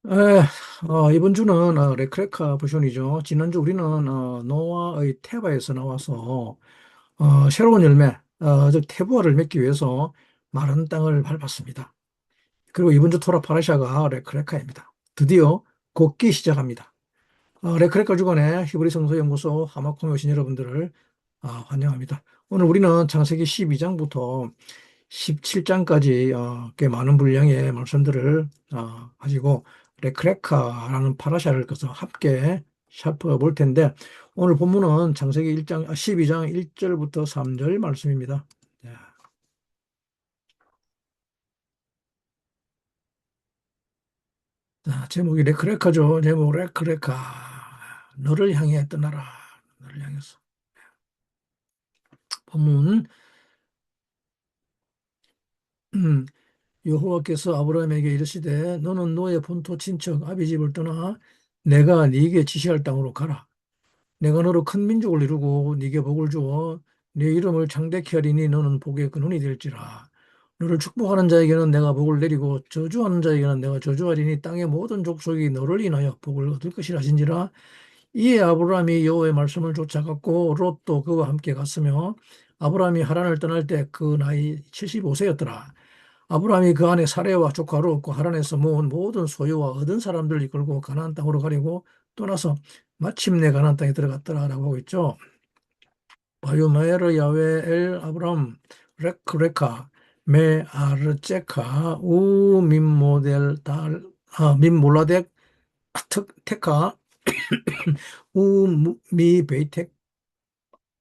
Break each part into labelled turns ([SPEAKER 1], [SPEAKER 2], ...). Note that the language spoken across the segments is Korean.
[SPEAKER 1] 에, 이번 주는 레크레카 버전이죠. 지난주 우리는 노아의 테바에서 나와서 새로운 열매, 즉 테부아를 맺기 위해서 마른 땅을 밟았습니다. 그리고 이번 주 토라 파라샤가 레크레카입니다. 드디어 걷기 시작합니다. 레크레카 주간의 히브리 성서 연구소 하마콩에 오신 여러분들을 환영합니다. 오늘 우리는 창세기 12장부터 17장까지 꽤 많은 분량의 말씀들을 가지고 레크레카라는 파라샤를 그래서 함께 살펴볼 텐데 오늘 본문은 창세기 12장 1절부터 3절 말씀입니다. 제목이 레크레카죠. 제목 레크레카. 너를 향해 떠나라. 너를 향해서. 본문 음, 여호와께서 아브라함에게 이르시되 너는 너의 본토 친척 아비 집을 떠나 내가 네게 지시할 땅으로 가라. 내가 너로 큰 민족을 이루고 네게 복을 주어 네 이름을 창대케 하리니 너는 복의 근원이 될지라. 너를 축복하는 자에게는 내가 복을 내리고 저주하는 자에게는 내가 저주하리니 땅의 모든 족속이 너를 인하여 복을 얻을 것이라 하신지라. 이에 아브라함이 여호와의 말씀을 쫓아갔고 롯도 그와 함께 갔으며 아브라함이 하란을 떠날 때 그 나이 75세였더라. 아브라함이 그 안에 사레와 조카로 얻고 하란에서 모은 모든 소유와 얻은 사람들을 이끌고 가나안 땅으로 가려고 떠나서 마침내 가나안 땅에 들어갔더라라고 하고 있죠. 바유마에르 야외 엘 아브람 레크레카 메 아르체카 우 민모델 달 민몰라덱 테카 우 미 베이텍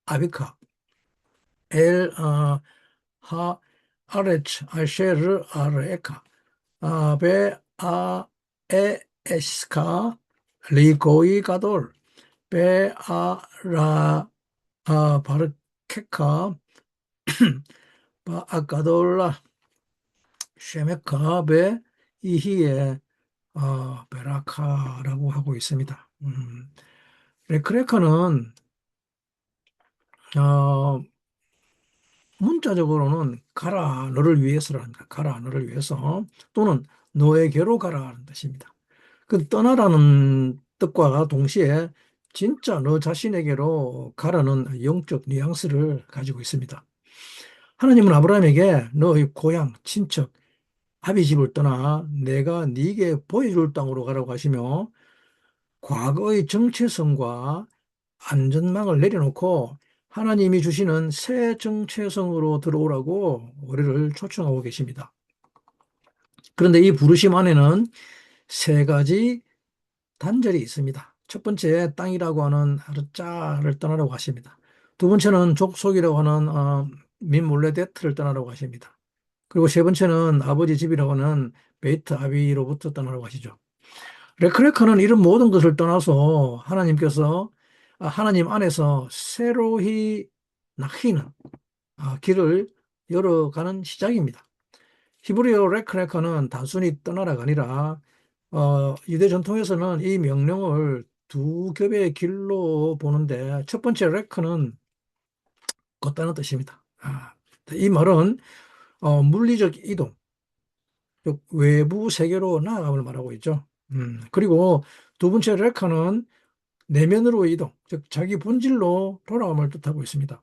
[SPEAKER 1] 아비카 엘 하 아레츠 아셰르 아르에카 베 에스카 리고이 가돌 베 바르케카 바아가돌라 쉐메카 베 이히에 베라카라고 하고 있습니다. 레크레카는 어, 문자적으로는 가라 너를 위해서라는 거, 가라 너를 위해서 또는 너에게로 가라는 뜻입니다. 그 떠나라는 뜻과 동시에 진짜 너 자신에게로 가라는 영적 뉘앙스를 가지고 있습니다. 하나님은 아브라함에게 너의 고향, 친척, 아비 집을 떠나 내가 네게 보여줄 땅으로 가라고 하시며 과거의 정체성과 안전망을 내려놓고 하나님이 주시는 새 정체성으로 들어오라고 우리를 초청하고 계십니다. 그런데 이 부르심 안에는 세 가지 단절이 있습니다. 첫 번째, 땅이라고 하는 아르짜를 떠나라고 하십니다. 두 번째는 족속이라고 하는 민몰레데트를 떠나라고 하십니다. 그리고 세 번째는 아버지 집이라고 하는 베이트 아비로부터 떠나라고 하시죠. 레크레카는 이런 모든 것을 떠나서 하나님께서 하나님 안에서 새로이 나히는 길을 열어가는 시작입니다. 히브리어 레크레카는 단순히 떠나라가 아니라 유대 전통에서는 이 명령을 두 겹의 길로 보는데 첫 번째 레크는 걷다는 뜻입니다. 이 말은 물리적 이동, 즉 외부 세계로 나아감을 말하고 있죠. 그리고 두 번째 레카는 내면으로 이동, 즉 자기 본질로 돌아감을 뜻하고 있습니다.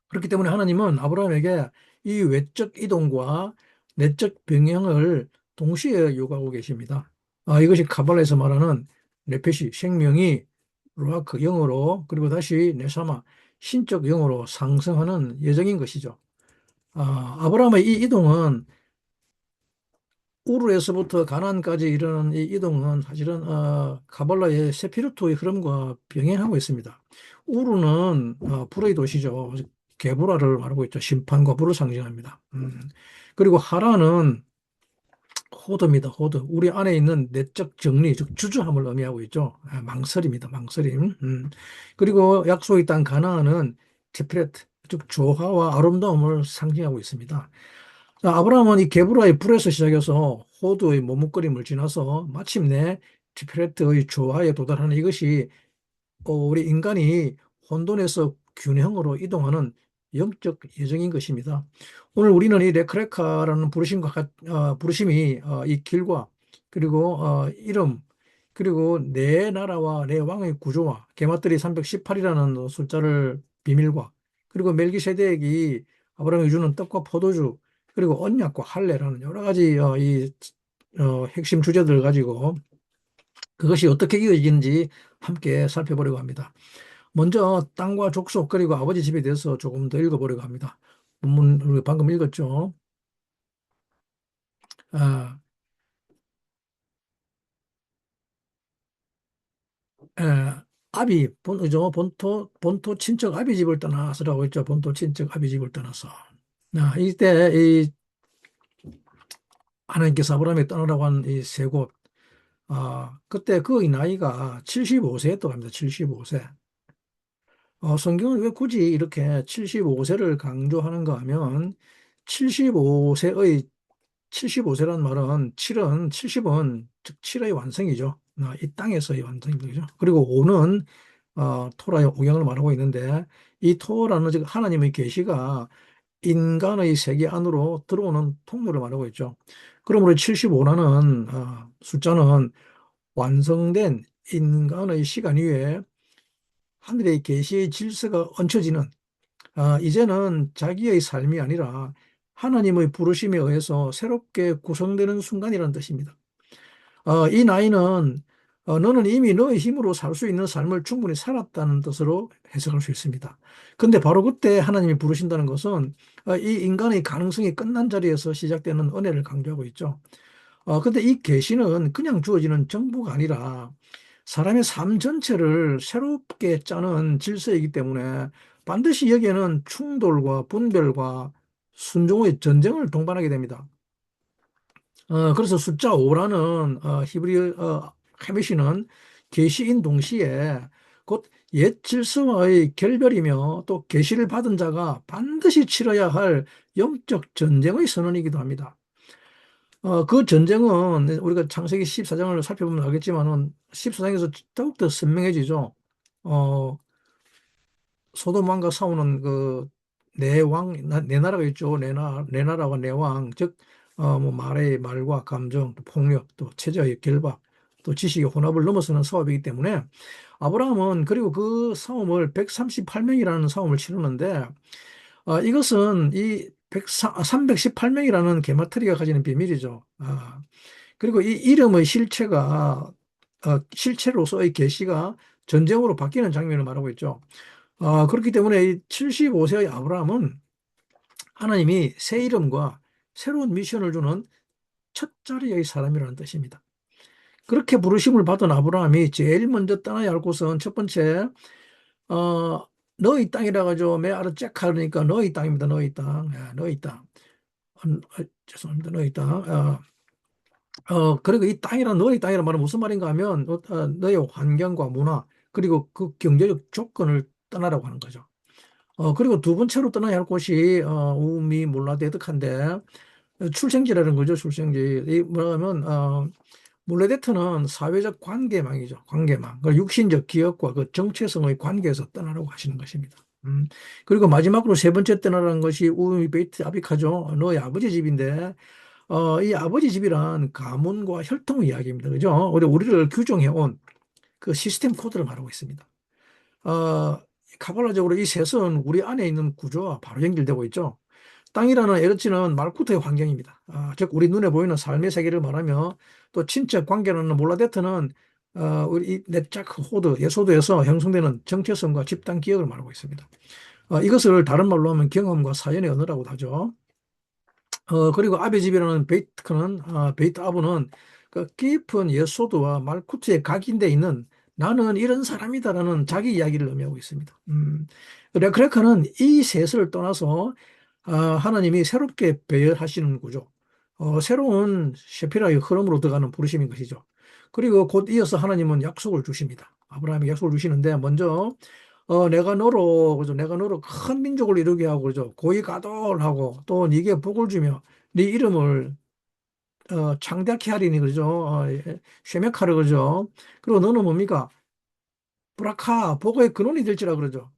[SPEAKER 1] 그렇기 때문에 하나님은 아브라함에게 이 외적 이동과 내적 병행을 동시에 요구하고 계십니다. 이것이 카발라에서 말하는 네페시, 생명이 루아크 영어로 그리고 다시 네사마, 신적 영어로 상승하는 예정인 것이죠. 아브라함의 이 이동은 우르에서부터 가나안까지 이르는 이 이동은 사실은 카발라의 세피르토의 흐름과 병행하고 있습니다. 우르는 불의 도시죠. 게보라를 말하고 있죠. 심판과 불을 상징합니다. 그리고 하란은 호드입니다. 호드. 우리 안에 있는 내적 정리, 즉 주저함을 의미하고 있죠. 망설임이다. 망설임. 그리고 약속의 땅 가나안은 티프레트, 즉 조화와 아름다움을 상징하고 있습니다. 자, 아브라함은 이 게브라의 불에서 시작해서 호드의 머뭇거림을 지나서 마침내 티페레트의 조화에 도달하는 이것이 우리 인간이 혼돈에서 균형으로 이동하는 영적 예정인 것입니다. 오늘 우리는 이 레크레카라는 부르심이 이 길과 그리고 이름, 그리고 내 나라와 내 왕의 구조와 게마트리 318이라는 숫자를 비밀과 그리고 멜기세덱이 아브라함이 주는 떡과 포도주 그리고 언약과 할례라는 여러 가지 핵심 주제들을 가지고 그것이 어떻게 이어지는지 함께 살펴보려고 합니다. 먼저 땅과 족속 그리고 아버지 집에 대해서 조금 더 읽어보려고 합니다. 본문 우리 방금 읽었죠. 아, 에, 본토 친척 아비 집을 떠나서라고 했죠. 본토 친척 아비 집을 떠나서. 이때 이 하나님께서 아브라함이 떠나라고 한 이 세 곳, 그때 그의 나이가 75세였다고 합니다. 75세. 성경은 왜 굳이 이렇게 75세를 강조하는가 하면 75세의 75세란 말은 7은 70은 즉 7의 완성이죠. 이 땅에서의 완성이죠. 그리고 5는 토라의 오경을 말하고 있는데 이 토라는 즉 하나님의 계시가 인간의 세계 안으로 들어오는 통로를 말하고 있죠. 그러므로 75라는 숫자는 완성된 인간의 시간 위에 하늘의 계시의 질서가 얹혀지는 이제는 자기의 삶이 아니라 하나님의 부르심에 의해서 새롭게 구성되는 순간이라는 뜻입니다. 이 나이는 너는 이미 너의 힘으로 살 수 있는 삶을 충분히 살았다는 뜻으로 해석할 수 있습니다. 근데 바로 그때 하나님이 부르신다는 것은 이 인간의 가능성이 끝난 자리에서 시작되는 은혜를 강조하고 있죠. 근데 이 계시는 그냥 주어지는 정보가 아니라 사람의 삶 전체를 새롭게 짜는 질서이기 때문에 반드시 여기에는 충돌과 분별과 순종의 전쟁을 동반하게 됩니다. 그래서 숫자 5라는 히브리 헤메시는 계시인 동시에 곧 옛 질서와의 결별이며 또 계시를 받은 자가 반드시 치러야 할 영적 전쟁의 선언이기도 합니다. 그 전쟁은 우리가 창세기 14장을 살펴보면 알겠지만은 14장에서 더욱더 선명해지죠. 어, 소돔왕과 싸우는 그 내 나라가 있죠. 내 나라와 내 왕, 즉, 뭐 말의 말과 감정, 또 폭력, 또 체제의 결박, 또 지식의 혼합을 넘어서는 사업이기 때문에 아브라함은 그리고 그 싸움을 138명이라는 싸움을 치르는데 이것은 이 318명이라는 게마트리가 가지는 비밀이죠. 그리고 이 이름의 실체로서의 계시가 전쟁으로 바뀌는 장면을 말하고 있죠. 그렇기 때문에 이 75세의 아브라함은 하나님이 새 이름과 새로운 미션을 주는 첫 자리의 사람이라는 뜻입니다. 그렇게 부르심을 받은 아브라함이 제일 먼저 떠나야 할 곳은 첫 번째, 어, 너희 땅이라 가지고 매 알아 잭 하니까 너희 땅입니다. 너희 땅. 너희 땅. 죄송합니다. 너희 땅. 그리고 이 땅이란 너희 땅이란 말은 무슨 말인가 하면 너의 환경과 문화 그리고 그 경제적 조건을 떠나라고 하는 거죠. 그리고 두 번째로 떠나야 할 곳이 우미 몰라데득한데 출생지라는 거죠. 출생지. 이 뭐냐면 몰라데트는 사회적 관계망이죠. 관계망. 그 육신적 기업과 그 정체성의 관계에서 떠나라고 하시는 것입니다. 그리고 마지막으로 세 번째 떠나라는 것이 우미 베이트 아비카죠. 너의 아버지 집인데 이 아버지 집이란 가문과 혈통의 이야기입니다. 그죠? 우리를 규정해온 그 시스템 코드를 말하고 있습니다. 어, 카발라적으로 이 셋은 우리 안에 있는 구조와 바로 연결되고 있죠. 땅이라는 에르치는 말쿠트의 환경입니다. 즉 우리 눈에 보이는 삶의 세계를 말하며 또 친척 관계라는 몰라데트는 우리 이 넷자크 호드, 예소드에서 형성되는 정체성과 집단 기억을 말하고 있습니다. 이것을 다른 말로 하면 경험과 사연의 언어라고도 하죠. 그리고 아베집이라는 베이트 아부는 그 깊은 예소드와 말쿠트에 각인돼 있는 나는 이런 사람이다라는 자기 이야기를 의미하고 있습니다. 레크레카는 이 셋을 떠나서 하나님이 새롭게 배열하시는 구조, 새로운 셰피라의 흐름으로 들어가는 부르심인 것이죠. 그리고 곧 이어서 하나님은 약속을 주십니다. 아브라함이 약속을 주시는데 먼저 그죠? 내가 너로 큰 민족을 이루게 하고, 그죠? 고이 가돌하고, 또 네게 복을 주며, 네 이름을, 창대케 하리니, 그죠? 쉐메카르, 그죠? 그리고 너는 뭡니까? 브라카, 복의 근원이 될지라, 그러죠.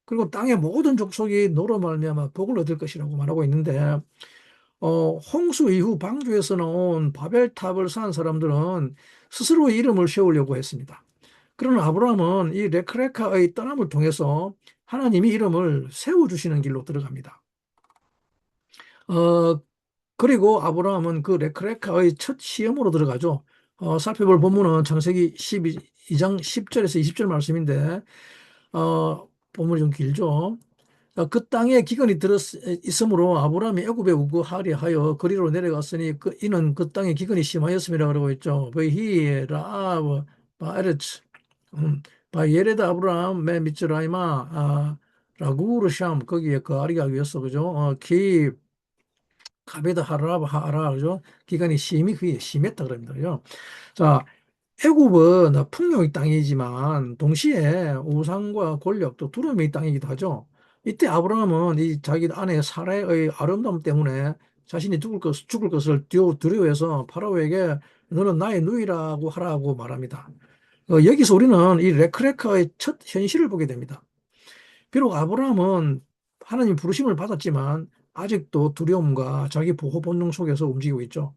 [SPEAKER 1] 그리고 땅의 모든 족속이 너로 말미암아 복을 얻을 것이라고 말하고 있는데, 홍수 이후 방주에서 나온 바벨탑을 쌓은 사람들은 스스로의 이름을 세우려고 했습니다. 그러나 아브라함은 이 레크레카의 떠남을 통해서 하나님이 이름을 세워주시는 길로 들어갑니다. 어, 그리고 아브라함은 그 레크레카의 첫 시험으로 들어가죠. 살펴볼 본문은 창세기 12장 10절에서 20절 말씀인데, 본문이 좀 길죠. 그 땅에 기근이 들어 있으므로 아브라함이 애굽에 우거하려 하여 그리로 내려갔으니 이는 그 땅에 기근이 심하였음이라 그러고 있죠. 그히 라ав 바에르츠 바예레다 아브라함 메 미츠라이마 라구르 샴 거기에 그 아리가 위였어 그죠? 키 가베다 하라 그죠? 기근이 심히 그게 심했다 그럽니다. 그죠? 자, 애굽은 풍요의 땅이지만 동시에 우상과 권력 또 두려움의 땅이기도 하죠. 이때 아브라함은 이 자기 아내 사라의 아름다움 때문에 자신이 죽을 것을 두려워해서 파라오에게 너는 나의 누이라고 하라고 말합니다. 여기서 우리는 이 레크레카의 첫 현실을 보게 됩니다. 비록 아브라함은 하나님 부르심을 받았지만 아직도 두려움과 자기 보호 본능 속에서 움직이고 있죠.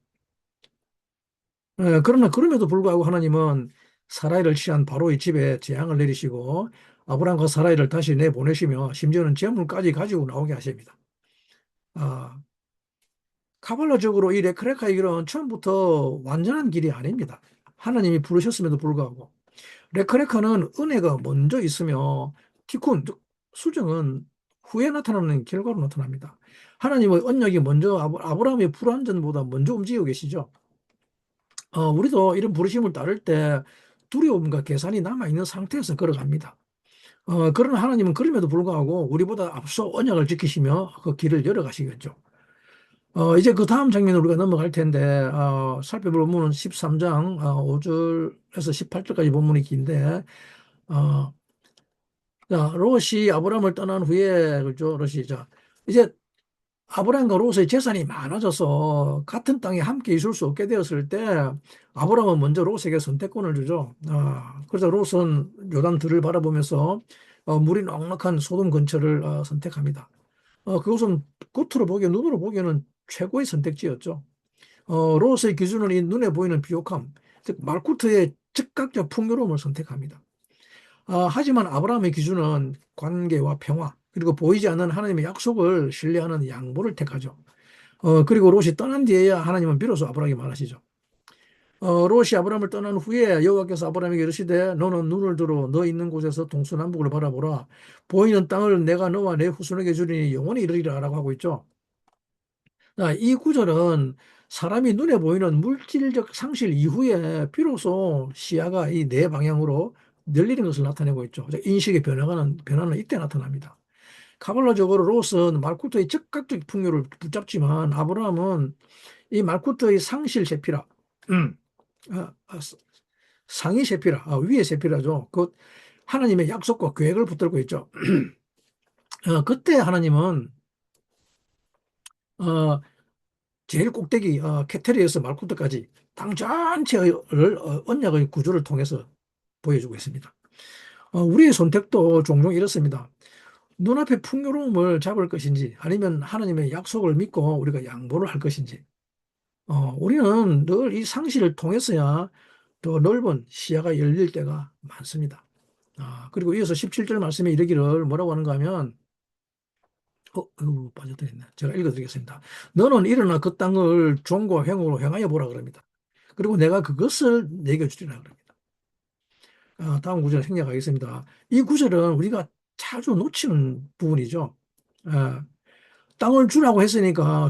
[SPEAKER 1] 그러나 그럼에도 불구하고 하나님은 사라이를 취한 바로의 집에 재앙을 내리시고 아브라함과 사라이를 다시 내보내시며 심지어는 재물까지 가지고 나오게 하십니다. 아, 카발라적으로 이 레크레카의 길은 처음부터 완전한 길이 아닙니다. 하나님이 부르셨음에도 불구하고 레크레카는 은혜가 먼저 있으며 티쿤, 즉 수정은 후에 나타나는 결과로 나타납니다. 하나님의 언약이 먼저 아브라함의 불완전보다 먼저 움직이고 계시죠. 우리도 이런 부르심을 따를 때 두려움과 계산이 남아있는 상태에서 걸어갑니다. 그러나 하나님은 그럼에도 불구하고 우리보다 앞서 언약을 지키시며 그 길을 열어가시겠죠. 이제 그 다음 장면으로 우리가 넘어갈 텐데, 살펴볼 본문은 13장 5절에서 18절까지 본문이 긴데, 어, 자, 롯이 아브라함을 떠난 후에, 그죠, 롯이, 자, 이제 아브라함과 롯의 재산이 많아져서 같은 땅에 함께 있을 수 없게 되었을 때 아브라함은 먼저 롯에게 선택권을 주죠. 그래서 롯은 요단들을 바라보면서 물이 넉넉한 소돔 근처를 선택합니다. 그것은 겉으로 보기에 눈으로 보기에는 최고의 선택지였죠. 롯의 기준은 이 눈에 보이는 비옥함, 즉 말쿠트의 즉각적 풍요로움을 선택합니다. 하지만 아브라함의 기준은 관계와 평화, 그리고 보이지 않는 하나님의 약속을 신뢰하는 양보를 택하죠. 그리고 롯이 떠난 뒤에야 하나님은 비로소 아브라함에게 말하시죠. 롯이 아브라함을 떠난 후에 여호와께서 아브라함에게 이르시되 너는 눈을 들어 너 있는 곳에서 동서남북을 바라보라. 보이는 땅을 내가 너와 내 후손에게 주리니 영원히 이르리라 라고 하고 있죠. 이 구절은 사람이 눈에 보이는 물질적 상실 이후에 비로소 시야가 이 네 방향으로 열리는 것을 나타내고 있죠. 인식의 변화는 이때 나타납니다. 카발라적으로 롯은 말쿠트의 즉각적 풍요를 붙잡지만 아브라함은 이 말쿠트의 상실 세피라, 음, 아, 아, 상위 세피라, 위의 세피라죠. 그 하나님의 약속과 계획을 붙들고 있죠. 그때 하나님은 어, 제일 꼭대기 캐테리에서 말쿠트까지 땅 전체를 언약의 구조를 통해서 보여주고 있습니다. 우리의 선택도 종종 이렇습니다. 눈앞의 풍요로움을 잡을 것인지 아니면 하나님의 약속을 믿고 우리가 양보를 할 것인지 우리는 늘 이 상실을 통해서야 더 넓은 시야가 열릴 때가 많습니다. 그리고 이어서 17절 말씀에 이르기를 뭐라고 하는가 하면 빠져들었네. 제가 읽어드리겠습니다. 너는 일어나 그 땅을 종과 횡으로 행하여 보라 그럽니다. 그리고 내가 그것을 내게 주리라 그럽니다. 다음 구절 생략하겠습니다. 이 구절은 우리가 자주 놓치는 부분이죠. 아, 땅을 주리라고 했으니까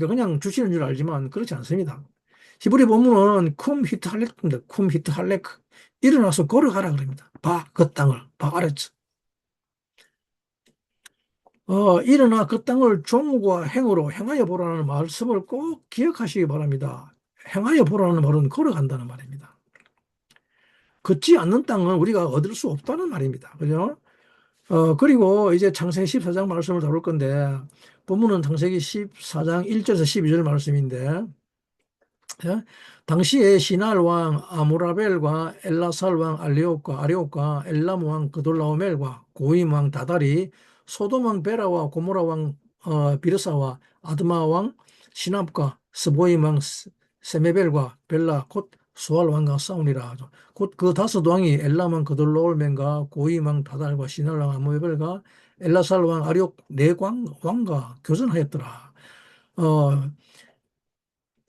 [SPEAKER 1] 그냥 주시는 줄 알지만 그렇지 않습니다. 히브리 본문은 쿰 히트 할렉입니다. 쿰 히트 할렉. 일어나서 걸어가라 그럽니다. 그 땅을, 아래츠. 일어나 그 땅을 종과 행으로 행하여 보라는 말씀을 꼭 기억하시기 바랍니다. 행하여 보라는 말은 걸어간다는 말입니다. 걷지 않는 땅은 우리가 얻을 수 없다는 말입니다. 그죠? 그리고 이제 창세기 14장 말씀을 다룰 건데, 본문은 창세기 14장 1절에서 12절 말씀인데, 예? 당시에 시날 왕 아무라벨과 엘라살 왕 아리옥과 엘람 왕 그돌라오멜과 고임 왕 다달이 소돔 왕 베라와 고모라 왕 비르사와 아드마 왕 시납과 스보이망 세메벨과 벨라 곧 수알 왕과 싸우니라. 곧 그 다섯 왕이 엘라만 그돌로올멘과 고이망 다달과 시날왕 아무에벨과 엘라살 왕 아리옥 네 왕과 교전하였더라. 어,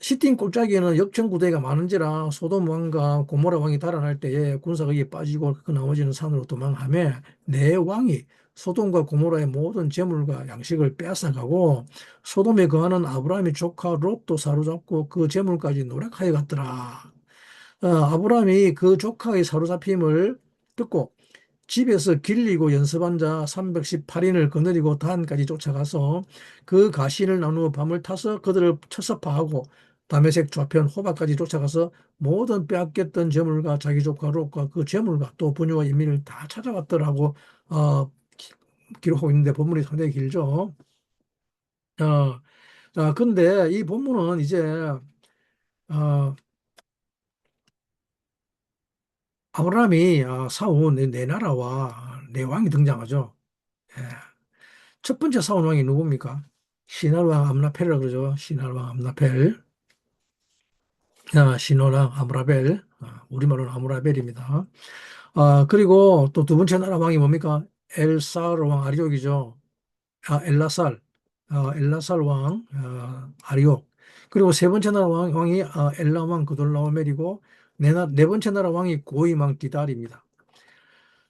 [SPEAKER 1] 시틴 골짜기에는 역청부대가 많은지라 소돔 왕과 고모라 왕이 달아날 때에 군사가 거기에 빠지고 그 나머지는 산으로 도망하며 네 왕이 소돔과 고모라의 모든 재물과 양식을 빼앗아가고 소돔에 거하는 아브라함의 조카 롯도 사로잡고 그 재물까지 노력하여 갔더라. 아브라함이 그 조카의 사로잡힘을 듣고 집에서 길리고 연습한 자 318인을 거느리고 단까지 쫓아가서 그 가신을 나누어 밤을 타서 그들을 철사파하고 다메섹 좌편 호바까지 쫓아가서 모든 빼앗겼던 재물과 자기 조카 롯과 그 재물과 또 부녀와 인민을 다 찾아왔더라고 기록하고 있는데 본문이 상당히 길죠. 어, 자, 근데 이 본문은 이제 어, 아브라함이 사온 네 나라와 네 왕이 등장하죠. 예. 첫 번째 사온 왕이 누굽니까? 시날왕 암라펠이라고 그러죠. 시날왕 암라펠. 시노랑 아므라벨. 우리말로는 아므라벨입니다. 그리고 또 두 번째 나라 왕이 뭡니까? 엘사르 왕 아리옥이죠. 엘라살. 엘라살 왕 아리옥. 그리고 세 번째 나라 왕이 엘람 왕 그돌라오멜이고 네 번째 나라 왕이 고임 왕 디달입니다.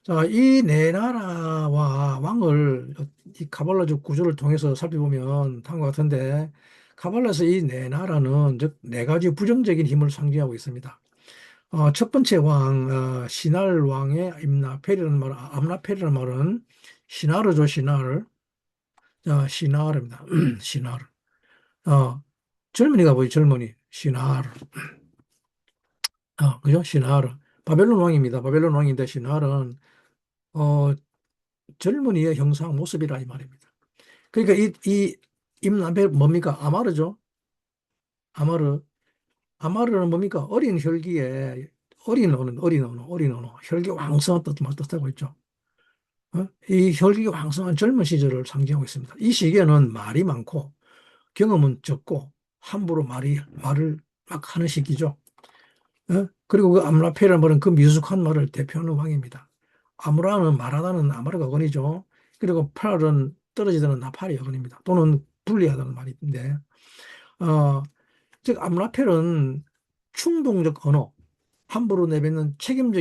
[SPEAKER 1] 자, 이 네 나라와 왕을 이 카발라적 구조를 통해서 살펴보면 다음과 같은데 카발라에서 이 네 나라는 즉 네 가지 부정적인 힘을 상징하고 있습니다. 첫 번째 왕 시날 왕의 암라펠이라는 말은 시나르죠, 시나르. 시나르입니다. 시나르. 어, 젊은이가 뭐지, 젊은이. 시나르. 그죠? 시나르. 바벨론 왕입니다. 바벨론 왕인데 시나르는 어, 젊은이의 형상 모습이라 이 말입니다. 그러니까 이 임나벨 뭡니까? 아마르죠. 아마르. 아마르는 뭡니까? 어린 혈기에 어린 언어, 혈기 왕성한 뜻하고 있죠. 이 혈기 왕성한 젊은 시절을 상징하고 있습니다. 이 시기에는 말이 많고 경험은 적고 함부로 말을 막 하는 시기죠. 그리고 그 암라페라는 말은 그 미숙한 말을 대표하는 왕입니다. 아무라는 말하다는 아마르가 어근이죠. 그리고 팔은 떨어지다는 나팔이 어근입니다. 또는 분리하다는 말인데, 어, 즉 암라펠은 충동적 언어, 함부로 내뱉는 책임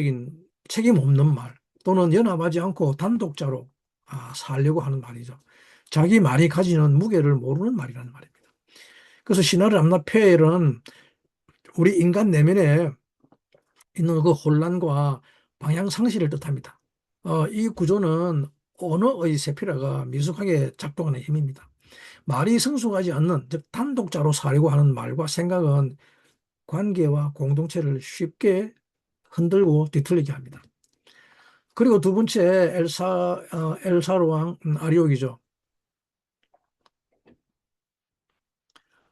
[SPEAKER 1] 없는 말, 또는 연합하지 않고 단독자로 살려고 하는 말이죠. 자기 말이 가지는 무게를 모르는 말이라는 말입니다. 그래서 시나르 암라펠은 우리 인간 내면에 있는 그 혼란과 방향 상실을 뜻합니다. 이 구조는 언어의 세피라가 미숙하게 작동하는 힘입니다. 말이 성숙하지 않는, 즉 단독자로 살려고 하는 말과 생각은 관계와 공동체를 쉽게 흔들고 뒤틀리게 합니다. 그리고 두 번째 엘사르 왕 아리옥이죠.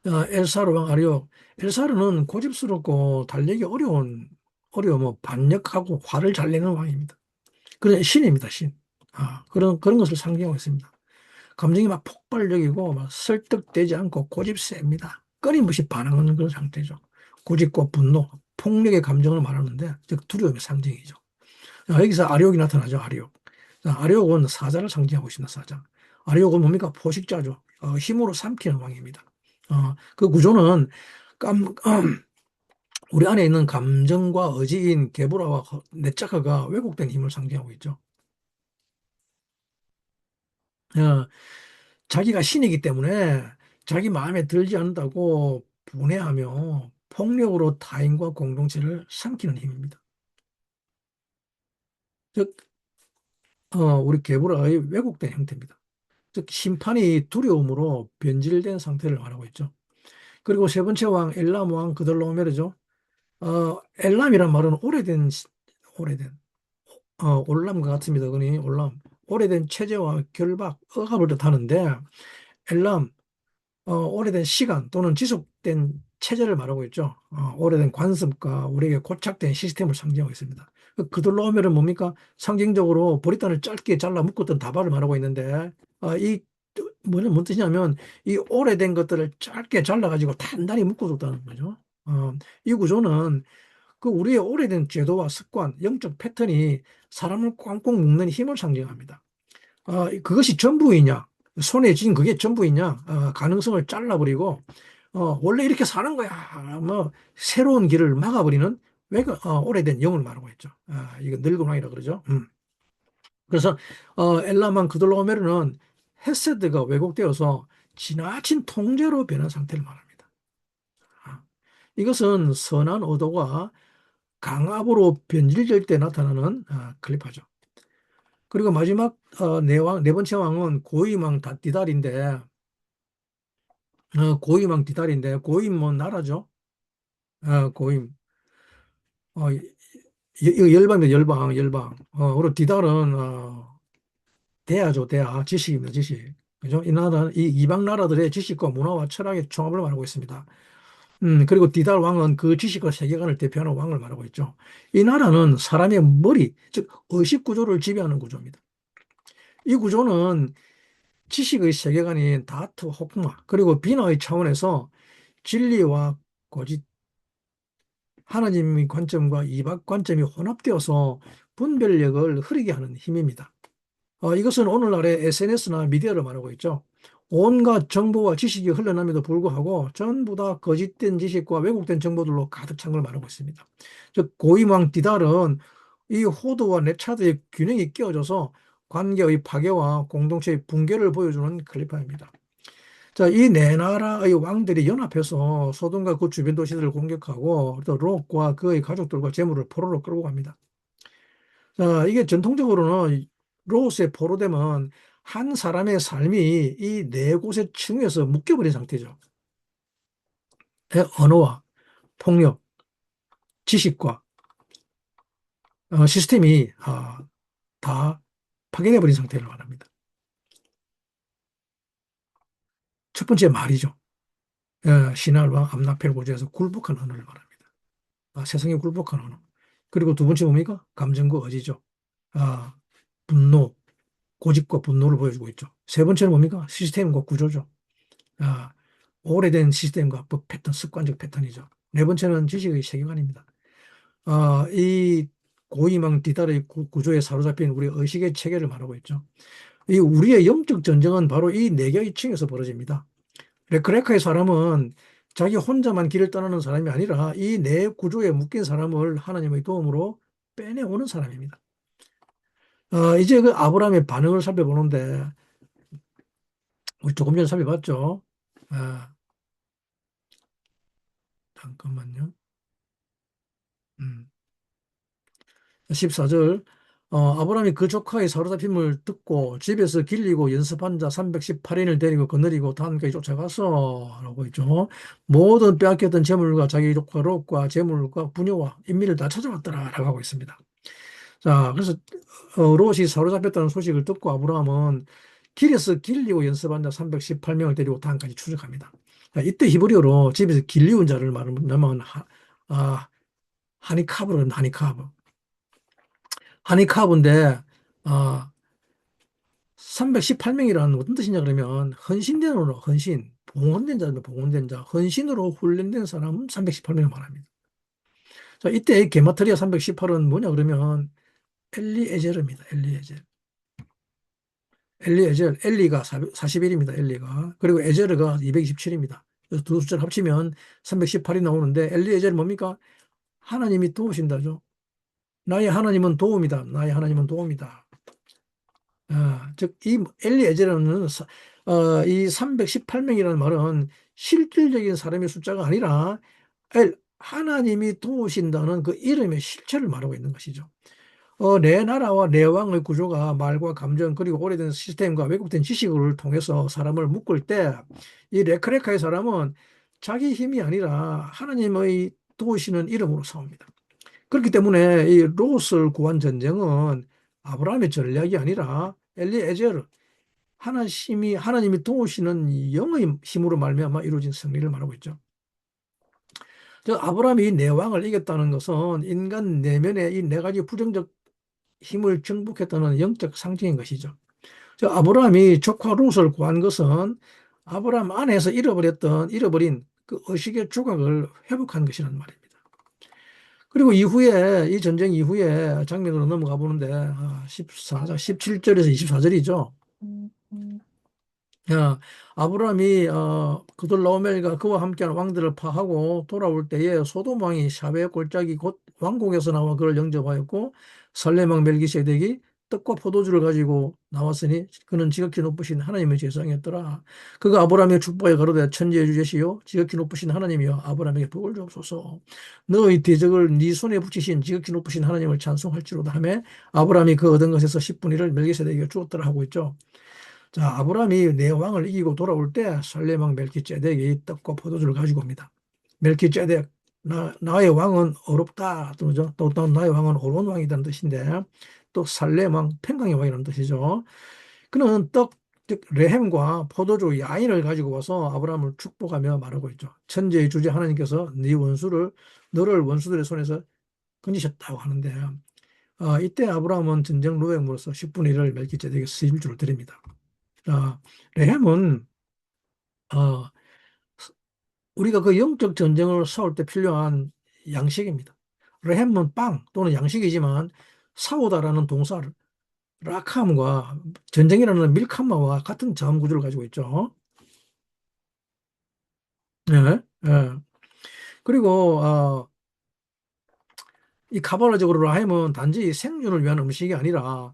[SPEAKER 1] 엘사르 왕 아리옥. 엘사르는 고집스럽고 달리기 어려워 반역하고 화를 잘 내는 왕입니다. 그런 신입니다, 신. 그런 것을 상징하고 있습니다. 감정이 막 폭발적이고 막 설득되지 않고 고집셉니다. 끊임없이 반항하는 그런 상태죠. 고집과 분노, 폭력의 감정을 말하는데 즉 두려움의 상징이죠. 여기서 아리옥이 나타나죠, 아리옥. 아리옥은 사자를 상징하고 있습니다, 사자. 아리옥은 뭡니까? 포식자죠. 힘으로 삼키는 왕입니다. 그 구조는 우리 안에 있는 감정과 의지인 게보라와 네자카가 왜곡된 힘을 상징하고 있죠. 어, 자기가 신이기 때문에 자기 마음에 들지 않는다고 분해하며 폭력으로 타인과 공동체를 삼키는 힘입니다. 즉, 우리 계보라의 왜곡된 형태입니다. 즉, 심판이 두려움으로 변질된 상태를 말하고 있죠. 그리고 세 번째 왕, 엘람 왕 그들로메르죠. 엘람이란 말은 오래된, 올람과 같습니다. 그니 올람. 오래된 체제와 결박, 억압을 뜻하는데, 엘람, 오래된 시간 또는 지속된 체제를 말하고 있죠. 오래된 관습과 우리에게 고착된 시스템을 상징하고 있습니다. 그들로 오면은 뭡니까? 상징적으로 보리단을 짧게 잘라 묶었던 다발을 말하고 있는데, 이 뭔 뜻이냐면 이 오래된 것들을 짧게 잘라가지고 단단히 묶어뒀다는 거죠. 이 구조는 그 우리의 오래된 제도와 습관, 영적 패턴이 사람을 ቋቋ 묶는 힘을 상징합니다. 그것이 전부이냐? 손에 쥔 그게 전부이냐? 가능성을 잘라버리고, 원래 이렇게 사는 거야. 뭐, 새로운 길을 막아버리는 오래된 영을 말하고 있죠. 이거 늙은 왕이라 그러죠. 그래서, 엘라만 그들로메르는 헤세드가 왜곡되어서 지나친 통제로 변한 상태를 말합니다. 아, 이것은 선한 의도가 강압으로 변질될 때 나타나는 클리파죠. 그리고 마지막 네 번째 왕은 고임왕 디달인데 고임왕 디달인데 고임 뭐 나라죠. 고임 이거 열방입니다. 열방. 그리고 디달은 대야죠. 대야 지식입니다. 지식. 그죠? 이 나라 이 이방 나라들의 지식과 문화와 철학의 종합을 말하고 있습니다. 그리고 디달 왕은 그 지식과 세계관을 대표하는 왕을 말하고 있죠. 이 나라는 사람의 머리, 즉 의식 구조를 지배하는 구조입니다. 이 구조는 지식의 세계관인 다트, 호크마, 그리고 비나의 차원에서 진리와 거짓, 하나님의 관점과 이방 관점이 혼합되어서 분별력을 흐리게 하는 힘입니다. 이것은 오늘날의 SNS나 미디어를 말하고 있죠. 온갖 정보와 지식이 흘러남에도 불구하고 전부 다 거짓된 지식과 왜곡된 정보들로 가득 찬 걸 말하고 있습니다. 즉 고임왕 디달은 이 호도와 내차드의 균형이 깨어져서 관계의 파괴와 공동체의 붕괴를 보여주는 클리파입니다. 자, 이 네 나라의 왕들이 연합해서 소돔과 그 주변 도시들을 공격하고 또 롯과 그의 가족들과 재물을 포로로 끌고 갑니다. 자, 이게 전통적으로는 롯의 포로됨은 한 사람의 삶이 이 네 곳에 층에서 묶여버린 상태죠. 언어와 폭력, 지식과 시스템이 다 파괴되어버린 상태를 말합니다. 첫 번째 말이죠. 신할과 암나펠 고지에서 굴복한 언어를 말합니다. 세상에 굴복한 언어. 그리고 두 번째 뭡니까? 감정과 의지죠. 아, 분노, 고집과 분노를 보여주고 있죠. 세 번째는 뭡니까? 시스템과 구조죠. 아, 오래된 시스템과 법 패턴, 습관적 패턴이죠. 네 번째는 지식의 세계관입니다. 이 고이망 디달의 구조에 사로잡힌 우리 의식의 체계를 말하고 있죠. 이 우리의 영적 전쟁은 바로 이 네 개의 층에서 벌어집니다. 레크레카의 사람은 자기 혼자만 길을 떠나는 사람이 아니라 이 네 구조에 묶인 사람을 하나님의 도움으로 빼내오는 사람입니다. 이제 그 아브라함의 반응을 살펴보는데 우리 조금 전에 살펴봤죠. 아, 잠깐만요. 음. 14절 아브라함이 그 조카의 사로잡힘을 듣고 집에서 길리고 연습한 자 318인을 데리고 거느리고 단까지 쫓아가서 라고 있죠. 모든 빼앗겼던 재물과 자기 조카 롯과 재물과 부녀와 인민을 다 찾아왔더라 라고 하고 있습니다. 자, 그래서 롯이 사로잡혔다는 소식을 듣고 아브라함은 길에서 길리고 연습한 자 318명을 데리고 단까지 추적합니다. 자, 이때 히브리어로 집에서 길리운 자를 말하면 하니카브로 하니카브. 하니카브인데 318명이라는 어떤 뜻이냐 그러면 헌신된 언어, 헌신, 봉헌된 자입니다. 봉헌된 자, 헌신으로 훈련된 사람은 318명을 말합니다. 자, 이때 게마트리아 318은 뭐냐 그러면 엘리에젤입니다. 엘리에젤. 엘리에젤, 엘리가 41입니다. 엘리가. 그리고 에젤가 227입니다. 그래서 두 숫자를 합치면 318이 나오는데 엘리에젤은 뭡니까? 하나님이 도우신다죠. 나의 하나님은 도움이다. 나의 하나님은 도움이다. 즉, 이 엘리에제라는 이 318명이라는 말은 실질적인 사람의 숫자가 아니라 하나님이 도우신다는 그 이름의 실체를 말하고 있는 것이죠. 내 나라와 내 왕의 구조가 말과 감정 그리고 오래된 시스템과 왜곡된 지식을 통해서 사람을 묶을 때 이 레크레카의 사람은 자기 힘이 아니라 하나님의 도우시는 이름으로 싸웁니다. 그렇기 때문에 이 롯을 구한 전쟁은 아브라함의 전략이 아니라 엘리에제르 하나님이 도우시는 영의 힘으로 말미암아 이루어진 승리를 말하고 있죠. 저 아브라함이 이 네 왕을 이겼다는 것은 인간 내면의 이 네 가지 부정적 힘을 정복했다는 영적 상징인 것이죠. 저 아브라함이 조카 롯을 구한 것은 아브라함 안에서 잃어버린 그 의식의 조각을 회복한 것이란 말입니다. 그리고 이후에 이 전쟁 이후에 장면으로 넘어가 보는데 14장 17절에서 24절이죠. 아브라함이 그돌라오멜과 그와 함께한 왕들을 파하고 돌아올 때에 소돔 왕이 샤베 골짜기 곧 왕궁에서 나와 그를 영접하였고 살렘 왕 멜기세덱이 떡과 포도주를 가지고 나왔으니 그는 지극히 높으신 하나님의 제사장이었더라. 그가 아브라함의 축복에 가로되 천지의 주제시요 지극히 높으신 하나님이여 아브라함에게 복을 주옵소서. 너의 대적을 네 손에 붙이신 지극히 높으신 하나님을 찬송할지로다 하며 아브라함이 그 얻은 것에서 10분의 1을 멜기세덱에게 주었더라 하고 있죠. 자, 아브라함이 내 왕을 이기고 돌아올 때 살렘 왕 멜키ጼ덱이 떡과 포도주를 가지고 옵니다. 멜키ጼ덱, 나의 왕은 어렵다. 또 나의 왕은 옳은 왕이라는 뜻인데 또 살렘 왕 평강의 왕이라는 뜻이죠. 그는 떡, 즉 레헴과 포도주 야인을 가지고 와서 아브라함을 축복하며 말하고 있죠. 천지의 주제 하나님께서 너를 원수들의 손에서 건지셨다고 하는데 이때 아브라함은 전쟁 노획으로서 10분의 1을 멜키ጼ덱에게 세일주를 드립니다. 레헴은 어, 우리가 그 영적 전쟁을 싸울 때 필요한 양식입니다. 레헴은 빵 또는 양식이지만 싸우다라는 동사 라캄과 전쟁이라는 밀카마와 같은 자음 구조를 가지고 있죠. 예, 예. 그리고 이 카발라적으로 라햄은 단지 생존을 위한 음식이 아니라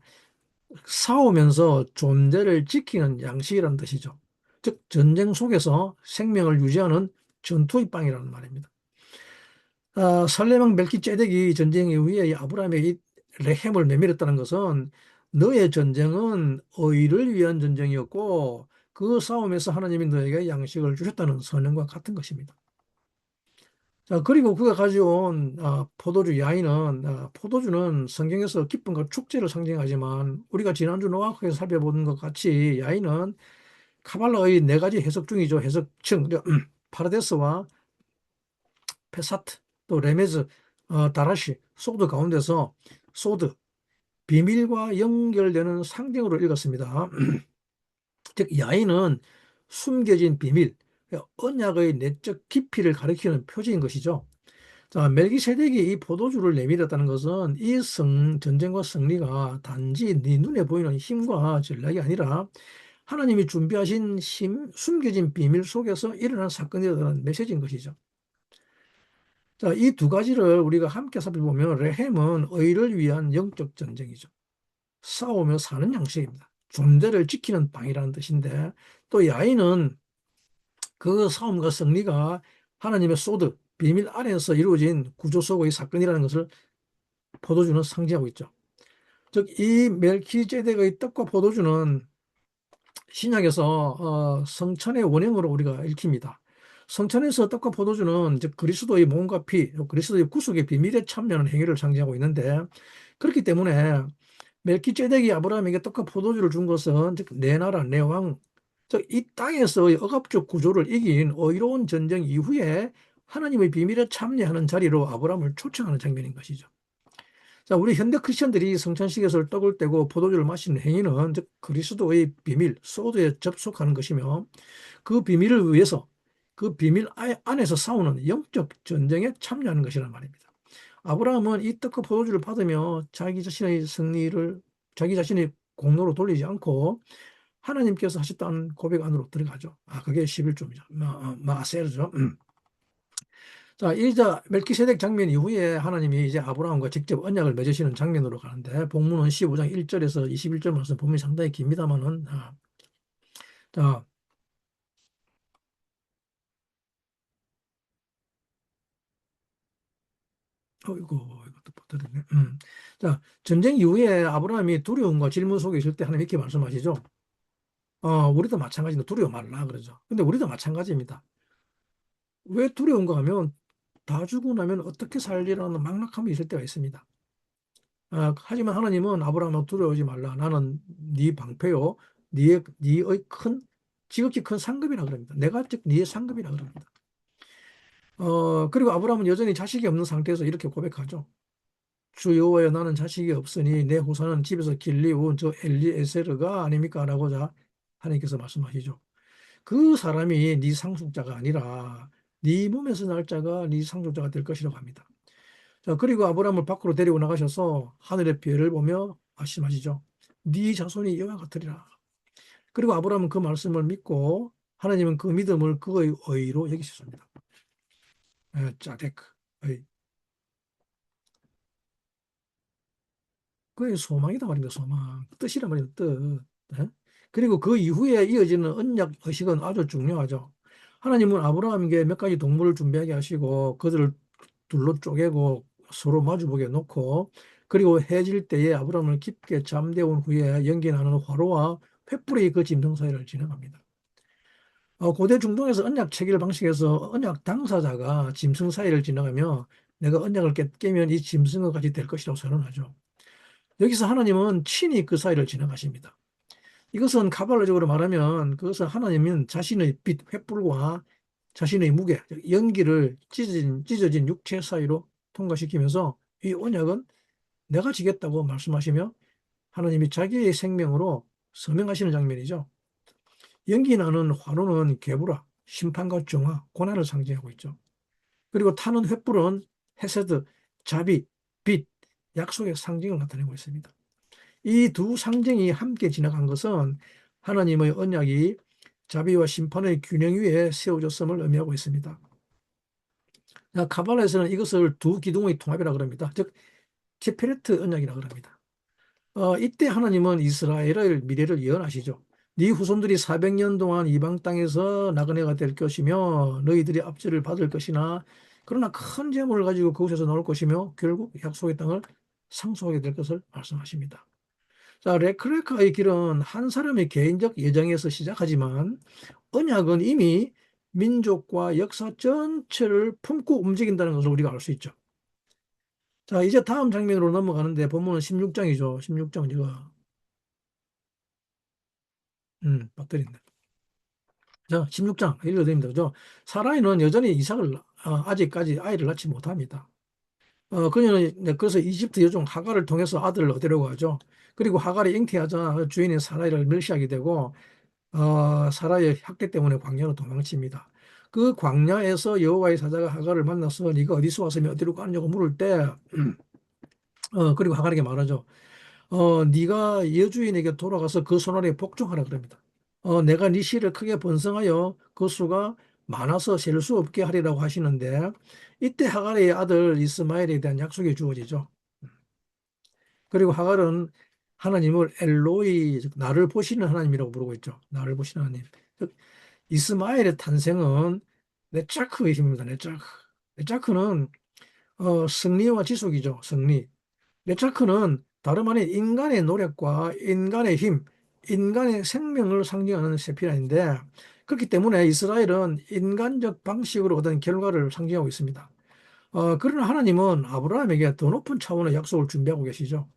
[SPEAKER 1] 싸우면서 존재를 지키는 양식이라는 뜻이죠. 즉 전쟁 속에서 생명을 유지하는 전투의 빵이라는 말입니다. 살레망 멜키ጼ덱이 전쟁 이후에 이 아브라함의 이 레헴을 내밀었다는 것은 너의 전쟁은 의를 위한 전쟁이었고 그 싸움에서 하나님이 너에게 양식을 주셨다는 선언과 같은 것입니다. 자, 그리고 그가 가져온 포도주 야인은 포도주는 성경에서 기쁨과 축제를 상징하지만 우리가 지난주 노아에서 살펴본 것 같이 야인은 카발라의 네 가지 해석 중이죠. 해석층 파라데스와 페사트 또 레메즈 다라시 소드 가운데서 소드 비밀과 연결되는 상징으로 읽었습니다. 즉 야인은 숨겨진 비밀 언약의 내적 깊이를 가리키는 표지인 것이죠. 자, 멜기세덱이 이 포도주를 내밀었다는 것은 이 전쟁과 승리가 단지 네 눈에 보이는 힘과 전략이 아니라 하나님이 준비하신 숨겨진 비밀 속에서 일어난 사건이라는 메시지인 것이죠. 자, 이 두 가지를 우리가 함께 살펴보면 레헴은 의를 위한 영적 전쟁이죠. 싸우며 사는 양식입니다. 존재를 지키는 방이라는 뜻인데 또 야인은 그 싸움과 승리가 하나님의 소드, 비밀 안에서 이루어진 구조 속의 사건이라는 것을 포도주는 상징하고 있죠. 즉, 이 멜키제덱의 떡과 포도주는 신약에서 성천의 원형으로 우리가 읽힙니다. 성천에서 떡과 포도주는 즉 그리스도의 몸과 피, 그리스도의 구속의 비밀에 참여하는 행위를 상징하고 있는데 그렇기 때문에 멜키제덱이 아브라함에게 떡과 포도주를 준 것은 즉 내 나라 내 왕, 즉 이 땅에서의 억압적 구조를 이긴 의로운 전쟁 이후에 하나님의 비밀에 참여하는 자리로 아브라함을 초청하는 장면인 것이죠. 자, 우리 현대 크리스천들이 성찬식에서 떡을 떼고 포도주를 마시는 행위는 즉 그리스도의 비밀, 소드에 접속하는 것이며 그 비밀을 위해서 그 비밀 안에서 싸우는 영적 전쟁에 참여하는 것이란 말입니다. 아브라함은 이 떡과 포도주를 받으며 자기 자신의 승리를 자기 자신의 공로로 돌리지 않고 하나님께서 하셨다는 고백 안으로 들어가죠. 그게 11조입니다. 마세르죠. 자, 이자 멜키세덱 장면 이후에 하나님이 이제 아브라함과 직접 언약을 맺으시는 장면으로 가는데 본문은 15장 1절에서 21절 말씀 보면 상당히 깁니다만은 자, 이것도 못 들었네. 자, 전쟁 이후에 아브라함이 두려움과 질문 속에 있을 때 하나님 이렇게 말씀하시죠. 우리도 마찬가지로 두려워 말라 그러죠. 근데 우리도 마찬가지입니다. 왜 두려운가 하면 다 주고 나면 어떻게 살리라는 막막함이 있을 때가 있습니다. 하지만 하나님은 아브라함아 두려워하지 말라. 나는 네 방패요. 네의 지극히 큰 상급이라 그럽니다. 내가 즉 네의 상급이라 그럽니다. 그리고 아브라함은 여전히 자식이 없는 상태에서 이렇게 고백하죠. 주 여호와여 나는 자식이 없으니 내 후사는 집에서 길리온 저 엘리에세르가 아닙니까? 라고 자 하나님께서 말씀하시죠. 그 사람이 네 상속자가 아니라 네 몸에서 날 자가 네 상속자가 될 것이라고 합니다. 자, 그리고 아브라함을 밖으로 데리고 나가셔서 하늘의 별을 보며 말씀하시죠. 네 자손이 이와 같으리라. 그리고 아브라함은 그 말씀을 믿고 하나님은 그 믿음을 그의 의로 여기셨습니다. 짜데크. 그게 소망이다 말입니다. 소망. 뜻이란 말이에요. 뜻. 예? 그리고 그 이후에 이어지는 언약 의식은 아주 중요하죠. 하나님은 아브라함에게 몇 가지 동물을 준비하게 하시고 그들을 둘로 쪼개고 서로 마주보게 놓고 그리고 해질 때에 아브라함을 깊게 잠재운 후에 연기나는 화로와 횃불이 그 짐승 사이를 지나갑니다. 고대 중동에서 언약 체결 방식에서 언약 당사자가 짐승 사이를 지나가며 내가 언약을 깨면 이 짐승과 같이 될 것이라고 선언하죠. 여기서 하나님은 친히 그 사이를 지나가십니다. 이것은 가발적으로 말하면 그것은 하나님은 자신의 빛, 횃불과 자신의 무게, 연기를 찢어진 육체 사이로 통과시키면서 이 언약은 내가 지겠다고 말씀하시며 하나님이 자기의 생명으로 서명하시는 장면이죠. 연기 나는 환호는 계부라, 심판과 정화, 고난을 상징하고 있죠. 그리고 타는 횃불은 헤세드, 자비, 빛, 약속의 상징을 나타내고 있습니다. 이 두 상징이 함께 지나간 것은 하나님의 언약이 자비와 심판의 균형 위에 세워졌음을 의미하고 있습니다. 카발라에서는 이것을 두 기둥의 통합이라 그럽니다. 즉 티페레트 언약이라 그럽니다. 이때 하나님은 이스라엘의 미래를 예언하시죠. 네 후손들이 400년 동안 이방 땅에서 나그네가 될 것이며 너희들이 압제를 받을 것이나 그러나 큰 재물을 가지고 그곳에서 나올 것이며 결국 약속의 땅을 상속하게 될 것을 말씀하십니다. 자, 레크레카의 길은 한 사람의 개인적 예정에서 시작하지만 언약은 이미 민족과 역사 전체를 품고 움직인다는 것을 우리가 알 수 있죠. 자, 이제 다음 장면으로 넘어가는데 본문은 16장이죠. 16장 제가 빠뜨린다. 자, 16장 읽어드립니다. 그죠? 사라이는 여전히 이삭을 아직까지 아이를 낳지 못합니다. 그녀는 그래서 이집트 여종 하갈을 통해서 아들을 얻으려고 하죠. 그리고 하갈이 잉태하자 주인인 사라이를 멸시하게 되고 사라의 학대 때문에 광야로 도망칩니다. 그 광야에서 여호와의 사자가 하갈을 만나서 네가 어디서 왔으며 어디로 가느냐고 물을 때 그리고 하갈에게 말하죠. 네가 여주인에게 돌아가서 그 손아래에 복종하라 그럽니다. 내가 네 씨를 크게 번성하여 그 수가 많아서 셀 수 없게 하리라고 하시는데 이때 하갈의 아들 이스마엘에 대한 약속이 주어지죠. 그리고 하갈은 하나님을 엘로이, 즉 나를 보시는 하나님이라고 부르고 있죠. 나를 보시는 하나님. 즉 이스마엘의 탄생은 네차크의 힘입니다. 네차크. 네차크는 승리와 지속이죠. 승리. 네차크는 다름 아닌 인간의 노력과 인간의 힘, 인간의 생명을 상징하는 세피라인데 그렇기 때문에 이스라엘은 인간적 방식으로 얻은 결과를 상징하고 있습니다. 그러나 하나님은 아브라함에게 더 높은 차원의 약속을 준비하고 계시죠.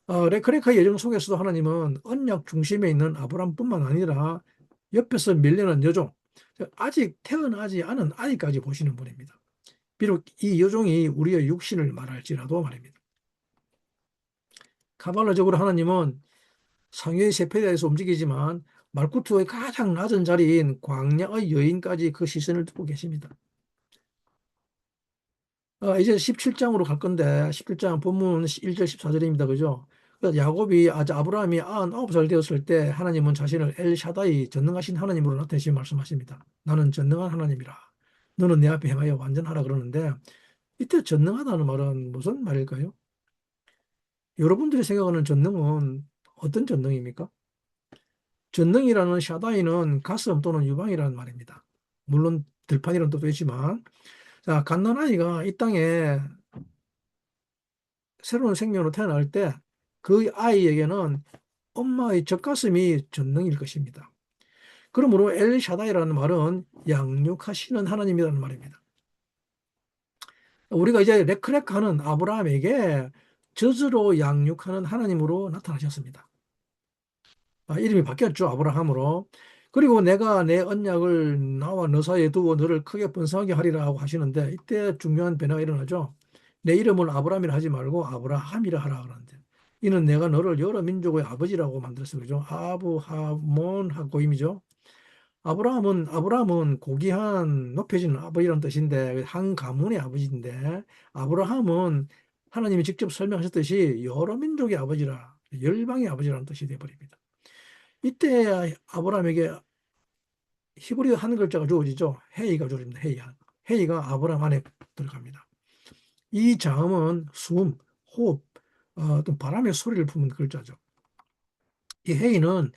[SPEAKER 1] 레크레카의 여정 속에서도 하나님은 언약 중심에 있는 아브라함뿐만 아니라 옆에서 밀려는 여종, 아직 태어나지 않은 아이까지 보시는 분입니다. 비록 이 여종이 우리의 육신을 말할지라도 말입니다. 카발라적으로 하나님은 상위의 세페다에서 움직이지만 말구트의 가장 낮은 자리인 광야의 여인까지 그 시선을 두고 계십니다. 이제 17장으로 갈 건데 17장 본문 1절 14절입니다. 그죠? 야곱이 아브라함이 99살 되었을 때 하나님은 자신을 엘샤다이 전능하신 하나님으로 나타내시 말씀하십니다. 나는 전능한 하나님이라. 너는 내 앞에 행하여 완전하라 그러는데 이때 전능하다는 말은 무슨 말일까요? 여러분들이 생각하는 전능은 어떤 전능입니까? 전능이라는 샤다이는 가슴 또는 유방이라는 말입니다. 물론 들판이라는 뜻도 있지만 자, 갓난아이가 이 땅에 새로운 생명으로 태어날 때 그 아이에게는 엄마의 젖가슴이 전능일 것입니다. 그러므로 엘샤다이라는 말은 양육하시는 하나님이라는 말입니다. 우리가 이제 레크레카는 아브라함에게 젖으로 양육하는 하나님으로 나타나셨습니다. 이름이 바뀌었죠. 아브라함으로. 그리고 내가 내 언약을 나와 너 사이에 두고 너를 크게 번성하게 하리라 고 하시는데 이때 중요한 변화가 일어나죠. 내 이름을 아브라함이라 하지 말고 아브라함이라 하라 그러는데 이는 내가 너를 여러 민족의 아버지라고 만들었어 그죠? 아브하몬 하고임이죠. 아브라함은 고귀한 높여진 아버지라는 뜻인데 한 가문의 아버지인데 아브라함은 하나님이 직접 설명하셨듯이 여러 민족의 아버지라 열방의 아버지라는 뜻이 되어버립니다. 이때 아브라함에게 히브리 한 글자가 주어지죠. 헤이가 주어집니다. 헤이가 아브라함 안에 들어갑니다. 이 자음은 숨, 호흡, 또 바람의 소리를 품은 글자죠. 이 헤이는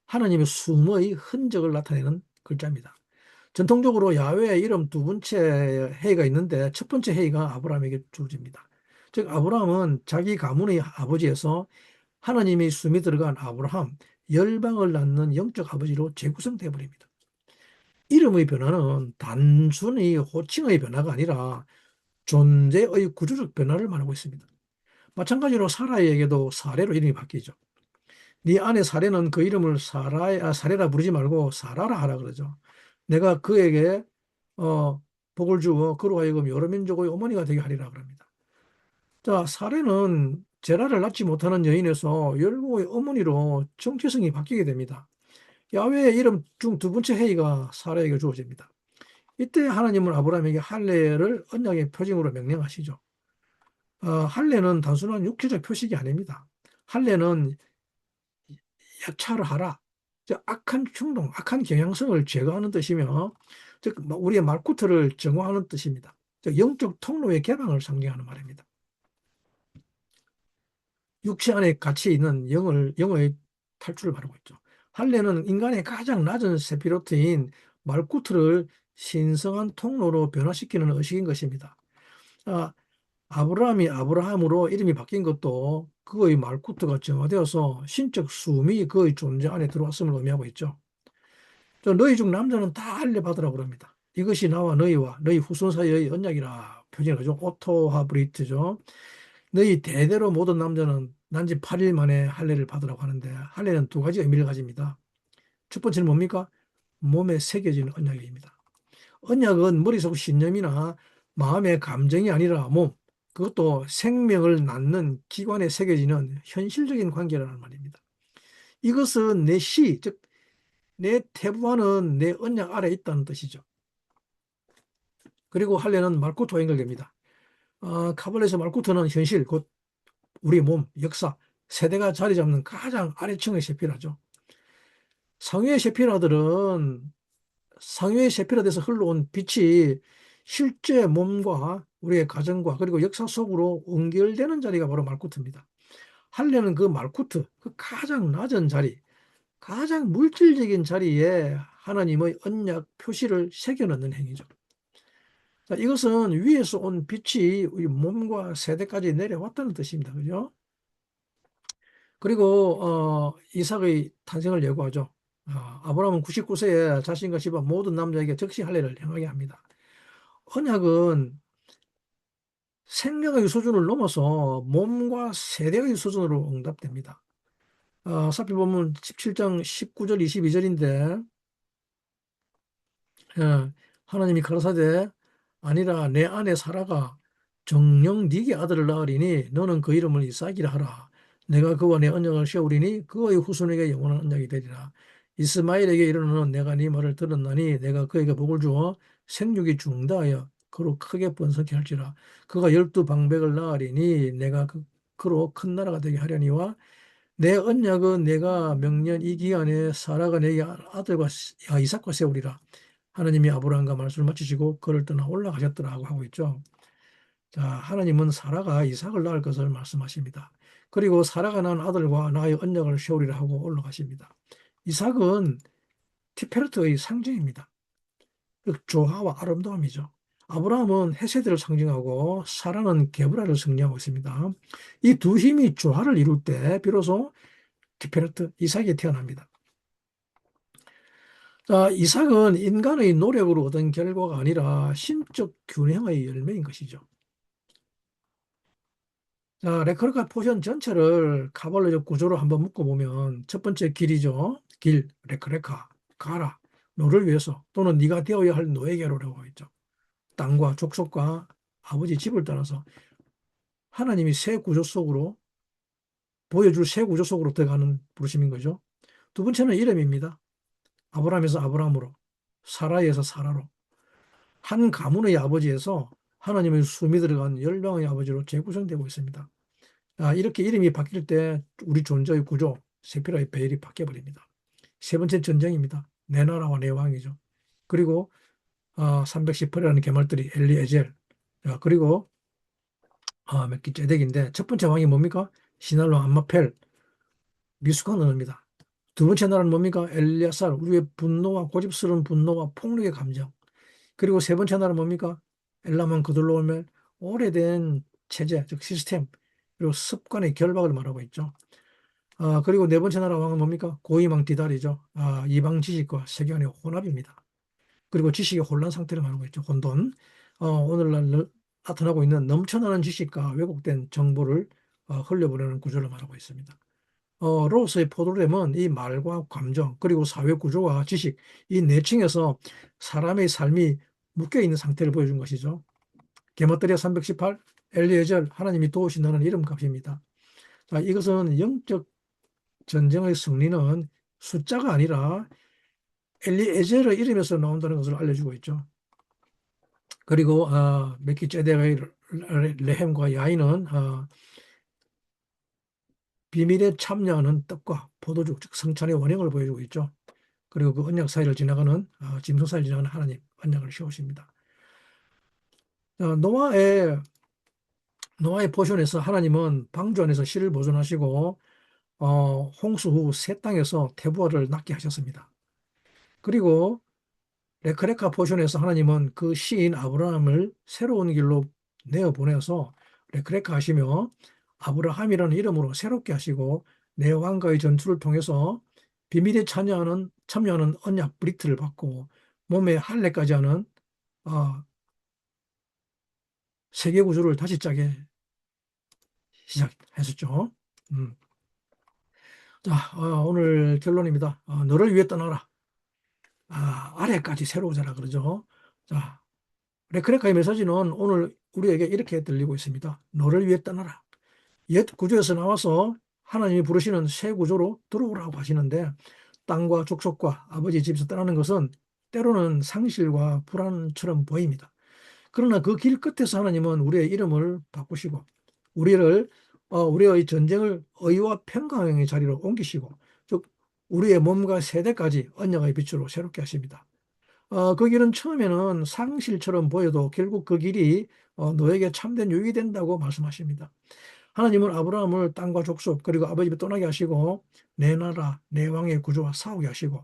[SPEAKER 1] 하나님의 숨의 흔적을 나타내는 글자입니다. 전통적으로 야훼의 이름 두 번째 헤이가 있는데 첫 번째 헤이가 아브라함에게 주어집니다. 즉 아브라함은 자기 가문의 아버지에서 하나님의 숨이 들어간 아브라함, 열방을 낳는 영적 아버지로 재구성되어 버립니다. 이름의 변화는 단순히 호칭의 변화가 아니라 존재의 구조적 변화를 말하고 있습니다. 마찬가지로 사라에게도 사레로 이름이 바뀌죠. 네 아내 사레는 그 이름을 사레라 부르지 말고 사라라 하라 그러죠. 내가 그에게 복을 주어 그로 하여금 여러 민족의 어머니가 되게 하리라 그럽니다. 자, 사레는 제라를 낳지 못하는 여인에서 열국의 어머니로 정체성이 바뀌게 됩니다. 야훼의 이름 중 두 번째 헤이가 사라에게 주어집니다. 이때 하나님은 아브라함에게 할례를 언약의 표징으로 명령하시죠. 할례는 단순한 육체적 표식이 아닙니다. 할례는 약차를 하라. 즉 악한 충동, 악한 경향성을 제거하는 뜻이며 즉 우리의 말구트를 정화하는 뜻입니다. 즉 영적 통로의 개방을 상징하는 말입니다. 육체 안에 갇혀 있는 영의 탈출을 말하고 있죠. 할례는 인간의 가장 낮은 세피로트인 말구트를 신성한 통로로 변화시키는 의식인 것입니다. 아, 아브라함이 아브라함으로 이름이 바뀐 것도 그의 말구트가 정화되어서 신적 숨이 그의 존재 안에 들어왔음을 의미하고 있죠. 너희 중 남자는 다 할례 받으라고 그럽니다. 이것이 나와 너희와 너희 후손 사이의 언약이라 표현하죠. 오토하브리트죠. 너희 대대로 모든 남자는 난지 8일 만에 할례를 받으라고 하는데 할례는 두 가지 의미를 가집니다. 첫 번째는 뭡니까? 몸에 새겨지는 언약입니다. 언약은 머릿속 신념이나 마음의 감정이 아니라 몸, 그것도 생명을 낳는 기관에 새겨지는 현실적인 관계라는 말입니다. 이것은 즉 내 태부와는 내 언약 아래에 있다는 뜻이죠. 그리고 할례는 말구트와 연결됩니다. 카발에서 말구트는 현실, 곧 우리 몸, 역사, 세대가 자리 잡는 가장 아래층의 세피라죠. 상위의 세피라에서 흘러온 빛이 실제 몸과 우리의 가정과 그리고 역사 속으로 연결되는 자리가 바로 말구트입니다. 할례는 그 말구트, 그 가장 낮은 자리, 가장 물질적인 자리에 하나님의 언약 표시를 새겨넣는 행위죠. 자, 이것은 위에서 온 빛이 우리 몸과 세대까지 내려왔다는 뜻입니다. 그죠? 그리고 이삭의 탄생을 예고하죠. 아브라함은 99세에 자신과 집안 모든 남자에게 즉시 할례를 행하게 합니다. 언약은 생명의 수준을 넘어서 몸과 세대의 수준으로 응답됩니다. 살펴보면 17장 19절 22절인데 하나님이 가라사대 아니라 내 아내 사라가 정녕 네게 아들을 낳으리니 너는 그 이름을 이삭이라 하라. 내가 그와 내 언약을 세우리니 그의 후손에게 영원한 언약이 되리라. 이스마엘에게 이르노는 내가 네 말을 들었나니 내가 그에게 복을 주어 생육이 중다하여 그로 크게 번성케 할지라. 그가 12방백을 낳으리니 내가 그로 큰 나라가 되게 하려니와 내 언약은 내가 명년 이 기간에 사라가 내게 아들과 이삭과 세우리라. 하나님이 아브라함과 말씀을 마치시고 그를 떠나 올라가셨더라고 하고 있죠. 자, 하나님은 사라가 이삭을 낳을 것을 말씀하십니다. 그리고 사라가 낳은 아들과 나의 언약을 세우리라 하고 올라가십니다. 이삭은 티페르트의 상징입니다. 조화와 아름다움이죠. 아브라함은 헤세드를 상징하고 사라는 게브라를 상징하고 있습니다. 이 두 힘이 조화를 이룰 때 비로소 티페르트 이삭이 태어납니다. 자, 이삭은 인간의 노력으로 얻은 결과가 아니라 신적 균형의 열매인 것이죠. 자, 레크레카 포션 전체를 카발로적 구조로 한번 묶어보면 첫 번째 길이죠. 길, 레크레카, 가라, 너를 위해서 또는 네가 되어야 할 노예계로라고 했죠. 땅과 족속과 아버지 집을 떠나서 하나님이 새 구조 속으로 보여줄 새 구조 속으로 들어가는 부르심인 거죠. 두 번째는 이름입니다. 아브라함에서 아브라함으로, 사라에서 사라로, 한 가문의 아버지에서 하나님의 숨이 들어간 열방의 아버지로 재구성되고 있습니다. 이렇게 이름이 바뀔 때 우리 존재의 구조, 세피라의 베일이 바뀌어버립니다. 세 번째 전쟁입니다. 내 나라와 내 왕이죠. 그리고 318이라는 계말들이 엘리에젤, 그리고 멜기ጼ덱인데 첫 번째 왕이 뭡니까? 시날로 암마펠, 미숙한 언어입니다. 두 번째 나라는 뭡니까? 엘리야살, 우리의 분노와 고집스러운 분노와 폭력의 감정. 그리고 세 번째 나라는 뭡니까? 엘라만 그들로오멜, 오래된 체제, 즉 시스템, 그리고 습관의 결박을 말하고 있죠. 그리고 네 번째 나라 왕은 뭡니까? 고이망 디달이죠. 이방 지식과 세계관의 혼합입니다. 그리고 지식의 혼란 상태를 말하고 있죠. 혼돈. 오늘날 나타나고 있는 넘쳐나는 지식과 왜곡된 정보를 흘려보내는 구조를 말하고 있습니다. 로스의 포도렘은 이 말과 감정, 그리고 사회 구조와 지식, 이 내층에서 사람의 삶이 묶여 있는 상태를 보여준 것이죠. 게마트리아 318, 엘리에젤, 하나님이 도우신다는 이름값입니다. 자, 이것은 영적 전쟁의 승리는 숫자가 아니라 엘리에젤의 이름에서 나온다는 것을 알려주고 있죠. 그리고 멜기ጼ덱의 레헴과 야인은 비밀에 참여하는 떡과 포도주, 즉 성찬의 원형을 보여주고 있죠. 그리고 그 언약 사이를 지나가는 짐승 사이를 지나가는 하나님 언약을 세우십니다. 노아의 포션에서 하나님은 방주 안에서 씨를 보존하시고 홍수 후 새 땅에서 태부화를 낳게 하셨습니다. 그리고 레크레카 포션에서 하나님은 그 시인 아브라함을 새로운 길로 내어 보내서 레크레카 하시며 아브라함이라는 이름으로 새롭게 하시고 내 왕과의 전투를 통해서 비밀에 참여하는 언약 브리트를 받고 몸에 할례까지 하는 어, 세계 구조를 다시 짜게 시작했었죠. 음. 자, 오늘 결론입니다. 너를 위해 떠나라. 아래까지 새로워져라 그러죠. 자, 레크레카의 메시지는 오늘 우리에게 이렇게 들리고 있습니다. 너를 위해 떠나라. 옛 구조에서 나와서 하나님이 부르시는 새 구조로 들어오라고 하시는데 땅과 족속과 아버지 집에서 떠나는 것은 때로는 상실과 불안처럼 보입니다. 그러나 그 길 끝에서 하나님은 우리의 이름을 바꾸시고 우리의 전쟁을 의와 평강의 자리로 옮기시고 즉 우리의 몸과 세대까지 언약의 빛으로 새롭게 하십니다. 그 길은 처음에는 상실처럼 보여도 결국 그 길이 너에게 참된 유익이 된다고 말씀하십니다. 하나님은 아브라함을 땅과 족속 그리고 아버지 집에 떠나게 하시고 내 나라 내 왕의 구조와 싸우게 하시고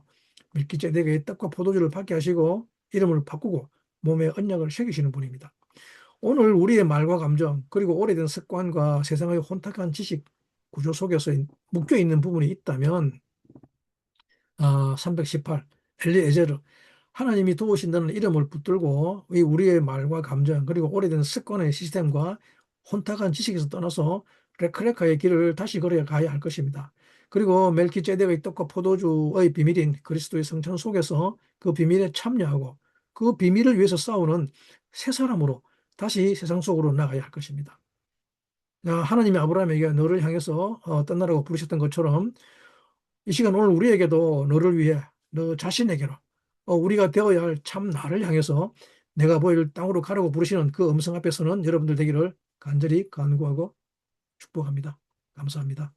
[SPEAKER 1] 밀키ጼ덱의 떡과 포도주를 받게 하시고 이름을 바꾸고 몸에 언약을 새기시는 분입니다. 오늘 우리의 말과 감정 그리고 오래된 습관과 세상의 혼탁한 지식 구조 속에서 묶여 있는 부분이 있다면 318 엘리에제르 하나님이 도우신다는 이름을 붙들고 우리의 말과 감정 그리고 오래된 습관의 시스템과 혼탁한 지식에서 떠나서 레크레카의 길을 다시 걸어 가야 할 것입니다. 그리고 멜키ጼ덱의 떡과 포도주의 비밀인 그리스도의 성찬 속에서 그 비밀에 참여하고 그 비밀을 위해서 싸우는 새 사람으로 다시 세상 속으로 나가야 할 것입니다. 하나님이 아브라함에게 너를 향해서 떠나라고 부르셨던 것처럼 이 시간 오늘 우리에게도 너를 위해 너 자신에게로 우리가 되어야 할 참 나를 향해서 내가 보일 땅으로 가라고 부르시는 그 음성 앞에서는 여러분들 되기를 간절히 간구하고 축복합니다. 감사합니다.